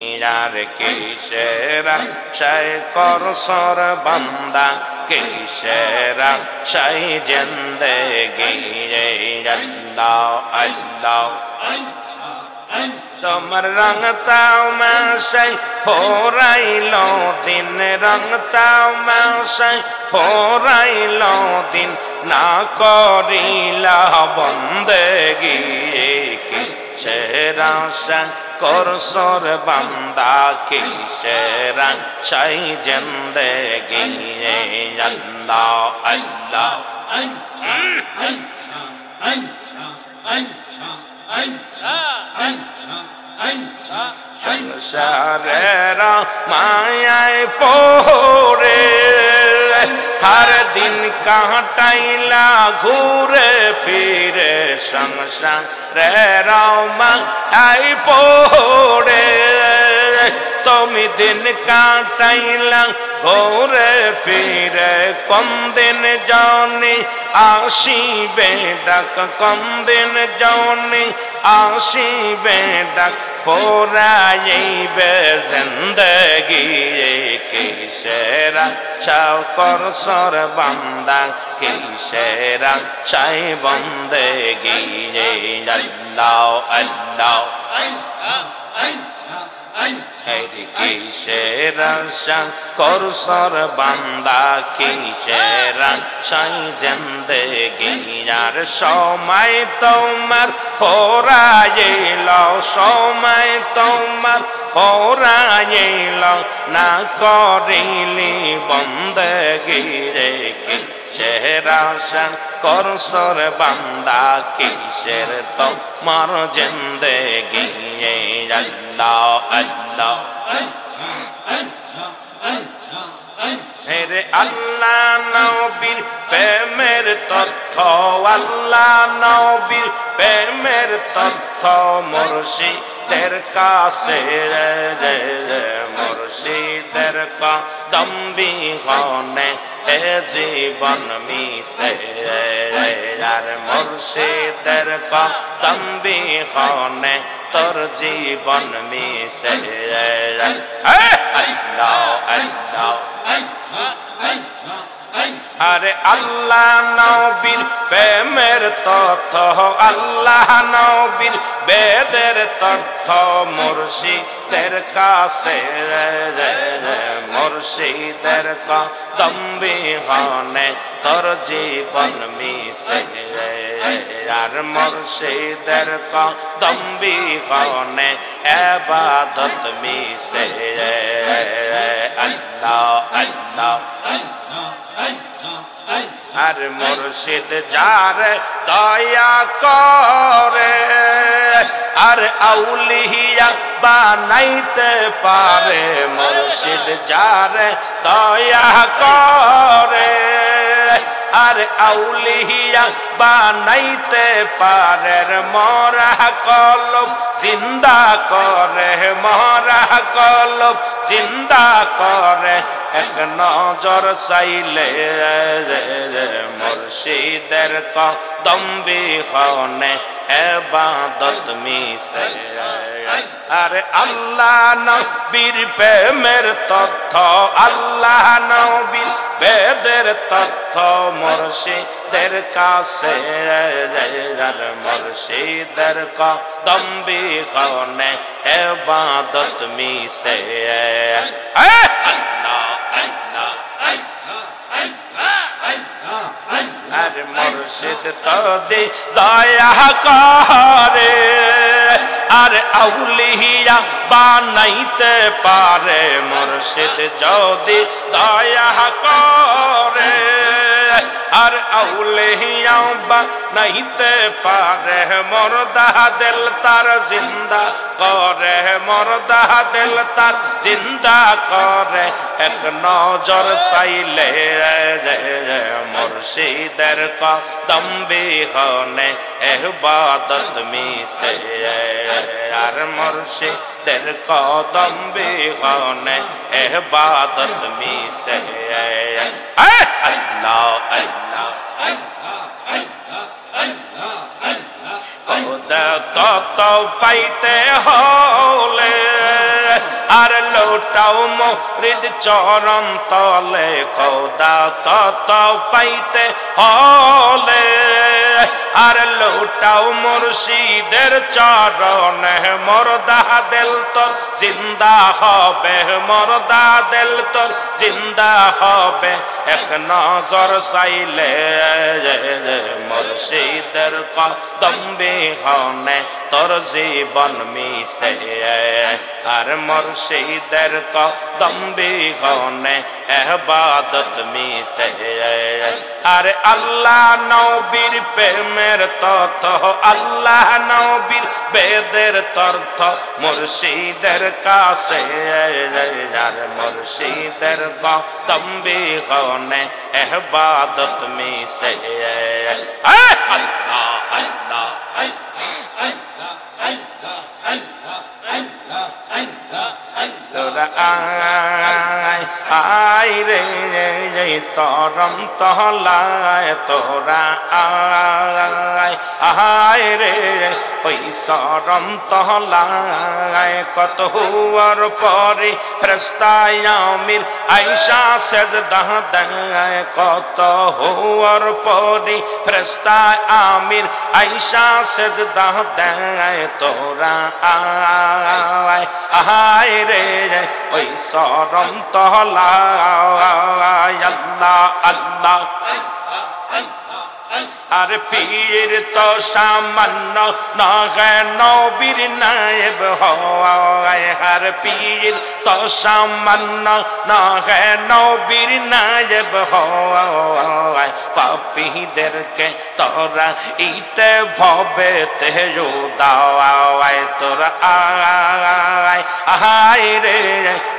यार किशेरा शाय कर सर बंदा किशेरा शाय जिंदगी अल्लाह अल्लाह तुम्हार रंगता में शाय फोराइलो दिन रंगता में शाय फोराइलो दिन ना करिला बंदगी किशेरा शाय कर सर बंदा किशेरा शाय जिंदगी अल्लाह अल्लाह संसारेरा मायाय पोरे हर दिन काटाइला घूरे फिरे संसारेरा मायाय पोरे तुमी दिन काटाइला घूरे फिरे कौन दिन जानी आसीबे डाक कौन दिन जानी आसीबे डाक पोराइबे जिंदगी किशेरा शाय कर सर बंदा किशेरा शाय बंदगी अल्लाह अल्लाह किशेरा शाय कर सर बंदा किशेरा शाय जिंदगी यार समय तुम्हार फोराइलो समय तुम्हार फोराइलो ना करिली बंदगी किशेरा शाय कर सर बंदा किशेर तुम्हार जिंदगी अल्लाह अल्लाह मेरे अल्लाह नबीर प्रेमेर तथ्य अल्लाह नबीर प्रेमेर तथ्य मुर्शिदेर काछे मुर्शिदेर कदम बिहने ए जीवन मिशे यार मुर्शिदेर कदम बिहने तोर जीवन मिशे अल्लाह अल्लाह अरे अल्लाह नबीर प्रेमेर तथ्य अल्लाह नबीर बेदेर तथ्य मुर्शिदेर काछे मुर्शिदेर कदम बिहने तोर जीवन मिशे यार मुर्शिदेर कदम बिहने इबादत मिशे अल्लाह अल्लाह আর মুর্শিদ যার দয়া করে আর আউলিয়া বানাইতে পারে মুর্শিদ যার দয়া করে আর আউলিয়া বানাইতে পারে মরা কলব জিন্দা করে মরা কলব জিন্দা করে এক নজর চাইলে মুর্শিদের কদম বিহনে ইবাদত মিশে আরে আল্লাহ নবীর প্রেমের তথ্য আল্লাহ নবীর বেদের তথ্য মুর্শিদের কাছে মুর্শিদের কদম বিহনে ইবাদত মিশে আর মুর্শিদ তোদি দয়া করে আর আউলিয়া বানাইতে পারে মুর্শিদ যদি দয়া করে আর আউলিয়া বানাইতে পারে মরদা দিল তার জিন্দা করে মরদা দিল তার জিন্দা করে এক নজর চাইলে মুর্শিদের কদম বিহনে ইবাদত মিশে আর মুর্শিদের কদম বিহনে ইবাদত মিশে আল্লাহ আল্লাহ খোদা তত পাইতে হলে আর লোটাও মুরিদ চরণ তলে খোদা তত পাইতে হলে আর লোটাও মুর্শিদের চরণে মরদা দিল তোর জিন্দা হবে মরদা দিল তোর জিন্দা হবে এক নজর চাইলে মুর্শিদের কদম বিহনে তোর জীবন মিশে আর মুর্শিদের কদম বিহনে ইবাদত মিশে আর আল্লাহ নবীর প্রেমের তথ্য আল্লাহ নবীর বেদের তথ্য মুর্শিদের কাছে আর মুর্শিদের কদম বিহনে ইবাদত মিশে আল্লাহ আল্লাহ তোরা আয় রে সরম তহলায় তোরা আয় রে ওই সরম তহলায় কত হুয়ার পরে ফেরেশতায় আমির আয়েশা সেজদা দেয় কত হুয়ার পরে ফেরেশতায় আমির আয়েশা সেজদা দেয় তোরা আয় আয় রে ওই সরম তহলায় আল্লাহ আল্লাহ আর পীর তো সামান্য নহে নবীর নায়েব হয় আর পীর তো সামান্য নহে নবীর নায়েব হয় পাপীদেরকে তোরা ইতে ভবেতে দাওয়ায় তোরা আয় আয় রে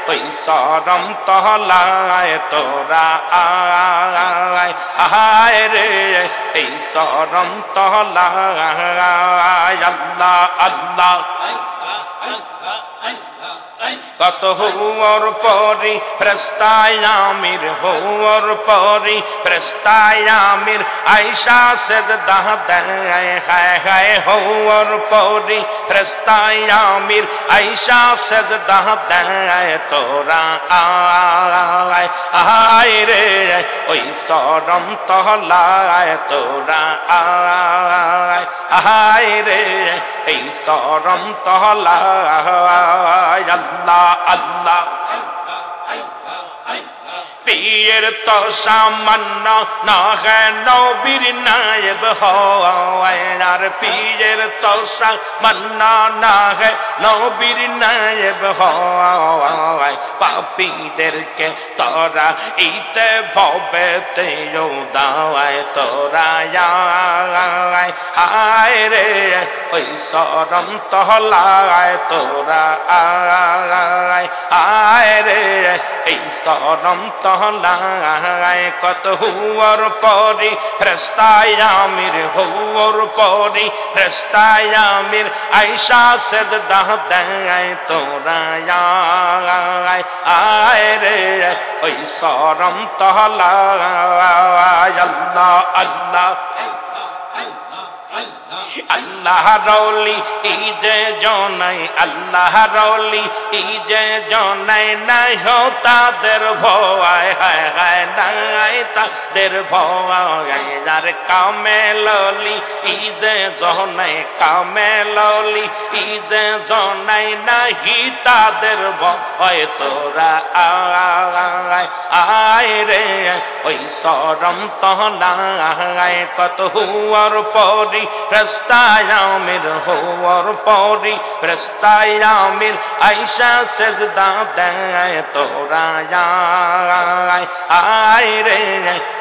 ওই সরম তহলায় তোরা আয় আয় রে এই সরম তহলায় আল্লাহ আল্লাহ কত হুয়ার পরি ফেরেশতায় আমির হুয়ার পরি ফেরেশতায় আমির আয়েশা সেজদা দেয় হায় হায় হুয়ার পরি ফেরেশতায় আমির আয়েশা সেজদা দেয় তোরা আয় আয় রে ওই সরম তহলায় তোরা আয় আয় রে এই সরম তহলায় আল্লাহ আল্লাহ পীর তো সামান্য নহে নবীর নায়েব হয় আর পীর তো সামান্য নহে নবীর নায়েব হয় পাপীদেরকে তোরা ইতে ভবেতে দাওয়ায় তোরা আয় রে ওই সরম তহলায় তোরা আয় রে এই সরম তহলায় কত হুয়ার পরি ফেরেশতায় আমির হুয়ার পরি ফেরেশতায় আমির আয়েশা সেজদা দেয় তোরা আয় রে ওই সরম তহলায় আল্লাহ আল্লাহ আল্লাহ রওলি এই যে জনাই আল্লাহ রওলি এই যে জনাই নাই হো তাদের ভয় হায় হায় নাই তাদের ভয় যার কামে ললি এই যে জনাই কামে ললি এই যে জনাই নাহি তাদের ভয় তোরা আয় রে ওই সরম তহলায় কত হুয়ার পরি ফেরেশতায় আমির হুয়ার পরি ফেরেশতায় আমির আয়েশা সেজদা দেয় তোরা আয় রে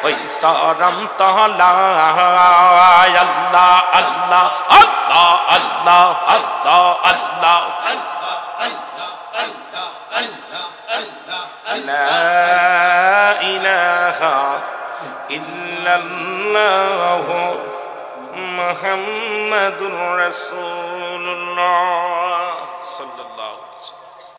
ওই সরম তহলায় আল্লাহ আল্লাহ আল্লাহ আল্লাহ আল্লাহ আল্লাহ লা ইলাহা ইল্লাল্লাহু মুহাম্মাদুর রাসূলুল্লাহ সাল্লাল্লাহু আলাইহি ওয়াসাল্লাম।